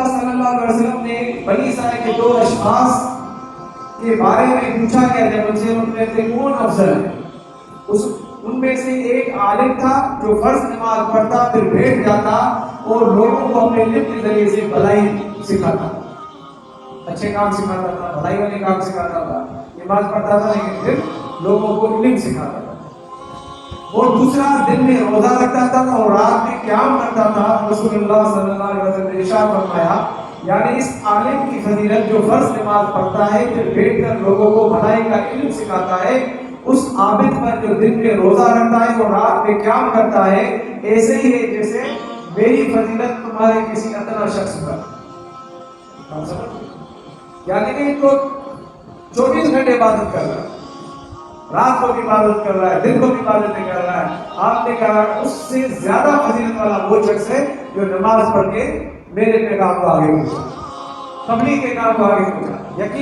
اللہ صلی اللہ علیہ وسلم نے بنی اسرائیل کے 2 اشخاص کے بارے میں پوچھا گیا جب ان سے، ان میں سے کون افضل ہے؟ ان میں سے ایک عالم تھا جو فرض نماز پڑھتا پھر بیٹھ جاتا اور لوگوں کو اپنے علم کے ذریعے سے بھلائی سکھاتا، اچھے کام سکھاتا تھا، بھلائی والے کام سکھاتا تھا، نماز پڑھتا تھا لیکن پھر لوگوں کو علم سکھاتا تھا۔ اور دوسرا دن میں روزہ رکھتا تھا اور رات میں قیام کرتا تھا۔ رسول اللہ صلی اللہ علیہ وسلم نے ارشاد فرمایا، یعنی اس عالم کی فضیلت جو فرض نماز پڑھتا ہے پھر بیٹھ کر لوگوں کو بھلائی کا علم سکھاتا ہے، اس عابد پر جو دن میں روزہ رکھتا ہے اور رات میں قیام کرتا ہے، ایسے ہی ہے جیسے میری فضیلت تمہارے کسی ادنا شخص پر۔ یعنی کہ تو 24 گھنٹے عبادت کر رہا ہے، رات کو بھی عبادت کر رہا ہے، دن کو بھی عبادت کر رہا ہے، آپ نے کہا اس سے زیادہ فضیلت والا وہ شخص ہے جو نماز پڑھ کے میرے پیغام کو آگے پہنچا، تبلیغ کے کام کو آگے پہنچا۔ یقین